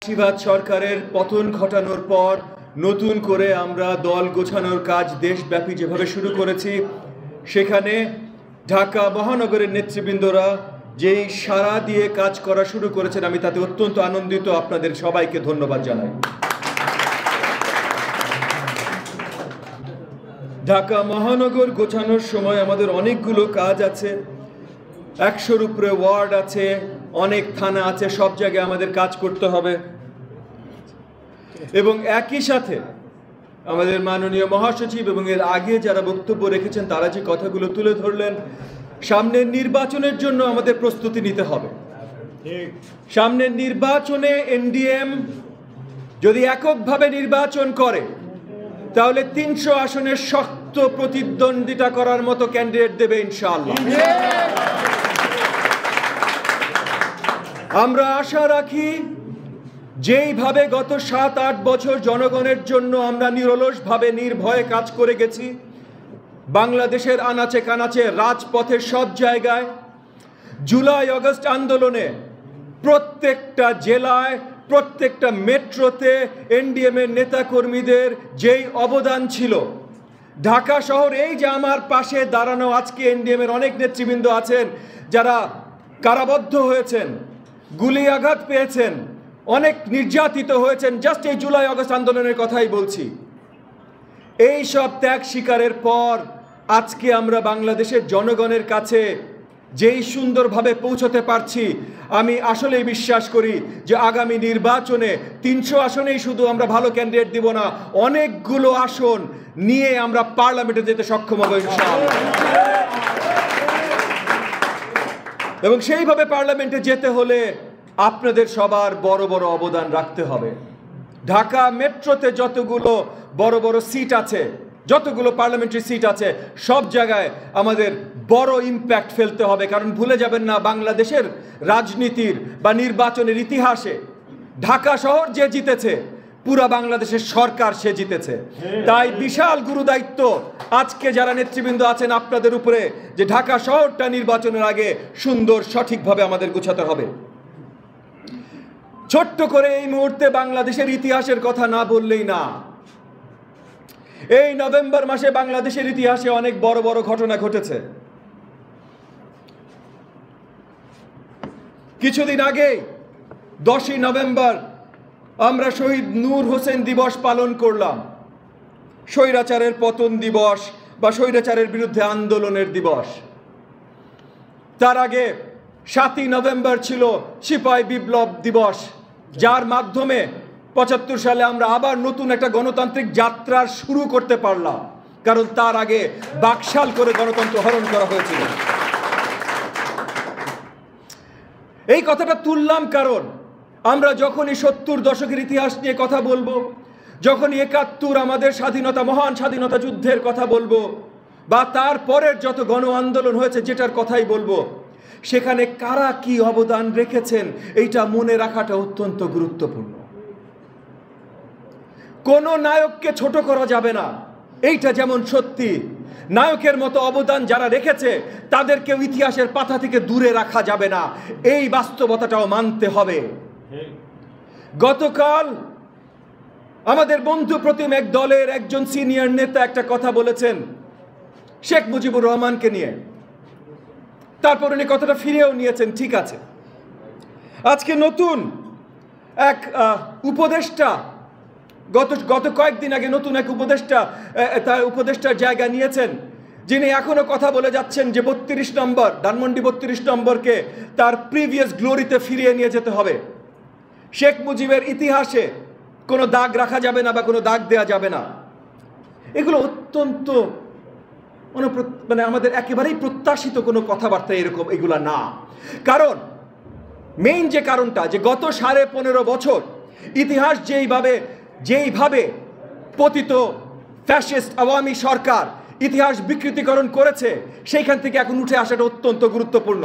ফ্যাসিবাদ সরকারের পতন ঘটানোর পর নতুন করে আমরা দল গোছানোর কাজ দেশব্যাপী যেভাবে শুরু করেছি, সেখানে ঢাকা মহানগরের নেতৃবৃন্দরা যেই সাড়া দিয়ে কাজ করা শুরু করেছেন, আমি তাতে অত্যন্ত আনন্দিত। আপনাদের সবাইকে ধন্যবাদ জানাই। ঢাকা মহানগর গোছানোর সময় আমাদের অনেকগুলো কাজ আছে। 100-র উপরে ওয়ার্ড আছে, অনেক থানা আছে, সব জায়গায় আমাদের কাজ করতে হবে। এবং একই সাথে আমাদের মাননীয় মহাসচিব এবং এর আগে যারা বক্তব্য রেখেছেন তারা যে কথাগুলো তুলে ধরলেন, সামনের নির্বাচনের জন্য আমাদের প্রস্তুতি নিতে হবে। সামনের নির্বাচনে এনডিএম যদি এককভাবে নির্বাচন করে তাহলে 300 আসনের শক্ত প্রতিদ্বন্দ্বিতা করার মতো ক্যান্ডিডেট দেবে ইনশাআল্লাহ। আমরা আশা রাখি যেইভাবে গত 7-8 বছর জনগণের জন্য আমরা নিরলসভাবে নির্ভয়ে কাজ করে গেছি, বাংলাদেশের আনাচে কানাচে রাজপথে সব জায়গায়, জুলাই আগস্ট আন্দোলনে প্রত্যেকটা জেলায়, প্রত্যেকটা মেট্রোতে এনডিএমের নেতাকর্মীদের যেই অবদান ছিল, ঢাকা শহর, এই যে আমার পাশে দাঁড়ানো আজকে এনডিএমের অনেক নেতৃবৃন্দ আছেন যারা কারাবদ্ধ হয়েছেন, গুলি আঘাত পেয়েছেন, অনেক নির্যাতিত হয়েছেন, জাস্ট এই জুলাই আগস্ট আন্দোলনের কথাই বলছি। এই সব ত্যাগ স্বীকারের পর আজকে আমরা বাংলাদেশের জনগণের কাছে যেই সুন্দরভাবে পৌঁছতে পারছি, আমি আসলেই বিশ্বাস করি যে আগামী নির্বাচনে 300 আসনেই শুধু আমরা ভালো ক্যান্ডিডেট দিব না, অনেকগুলো আসন নিয়ে আমরা পার্লামেন্টে যেতে সক্ষম হব ইনশাআল্লাহ। এবং সেইভাবে পার্লামেন্টে যেতে হলে আপনাদের সবার বড় বড় অবদান রাখতে হবে। ঢাকা মেট্রোতে যতগুলো বড় বড় সিট আছে, যতগুলো পার্লামেন্টারি সিট আছে, সব জায়গায় আমাদের বড় ইম্প্যাক্ট ফেলতে হবে। কারণ ভুলে যাবেন না, বাংলাদেশের রাজনীতির বা নির্বাচনের ইতিহাসে ঢাকা শহর যে জিতেছে, পুরা বাংলাদেশের সরকার সে জিতেছে। তাই বিশাল গুরুদায়িত্ব আজকে যারা নেতৃবৃন্দ আছেন আপনাদের উপরে, যে ঢাকা শহরটা নির্বাচনের আগে সুন্দর সঠিকভাবে আমাদের গোছাতে হবে। ছোট্ট করে এই মুহূর্তে বাংলাদেশের ইতিহাসের কথা না বললেই না। এই নভেম্বর মাসে বাংলাদেশের ইতিহাসে অনেক বড় বড় ঘটনা ঘটেছে। কিছুদিন আগে 10ই নভেম্বর আমরা শহীদ নূর হোসেন দিবস পালন করলাম, স্বৈরাচারের পতন দিবস বা স্বৈরাচারের বিরুদ্ধে আন্দোলনের দিবস। তার আগে 7ই নভেম্বর ছিল সিপাহী বিপ্লব দিবস, যার মাধ্যমে 75 সালে আমরা আবার নতুন একটা গণতান্ত্রিক যাত্রার শুরু করতে পারলাম, কারণ তার আগে বাকশাল করে গণতন্ত্র হরণ করা হয়েছিল। এই কথাটা তুললাম কারণ আমরা যখনই 70 দশকের ইতিহাস নিয়ে কথা বলবো, যখনই 71 আমাদের স্বাধীনতা, মহান স্বাধীনতা যুদ্ধের কথা বলবো, বা তার পরের যত গণ আন্দোলন হয়েছে যেটার কথাই বলবো, সেখানে কারা কি অবদান রেখেছেন এইটা মনে রাখাটা অত্যন্ত গুরুত্বপূর্ণ। কোন নায়ককে ছোট করা যাবে না, এইটা যেমন সত্যি, নায়কের মতো অবদান যারা রেখেছে তাদেরকে ইতিহাসের পাতা থেকে দূরে রাখা যাবে না, এই বাস্তবতাটাও মানতে হবে। গতকাল আমাদের বন্ধু প্রতিম এক দলের একজন সিনিয়র নেতা একটা কথা বলেছেন শেখ মুজিবুর রহমানকে নিয়ে, তারপর উনি কথাটা ফিরেও নিয়েছেন, ঠিক আছে। আজকে নতুন এক উপদেষ্টা, গত কয়েকদিন আগে নতুন এক উপদেষ্টা তার উপদেষ্টার জায়গা নিয়েছেন, যিনি এখনো কথা বলে যাচ্ছেন যে 32 নম্বর, ধানমন্ডি 32 নম্বরকে তার প্রিভিয়াস গ্লোরিতে ফিরিয়ে নিয়ে যেতে হবে। শেখ মুজিবের ইতিহাসে কোনো দাগ রাখা যাবে না বা কোনো দাগ দেওয়া যাবে না। এগুলো অত্যন্ত মানে আমাদের একেবারেই প্রত্যাশিত কোনো কথাবার্তা এরকম এগুলা না। কারণ মেইন যে কারণটা, যে গত 15.5 বছর ইতিহাস যেইভাবে পতিত ফ্যাসিস্ট আওয়ামী সরকার ইতিহাস বিকৃতিকরণ করেছে, সেইখান থেকে এখন উঠে আসাটা অত্যন্ত গুরুত্বপূর্ণ।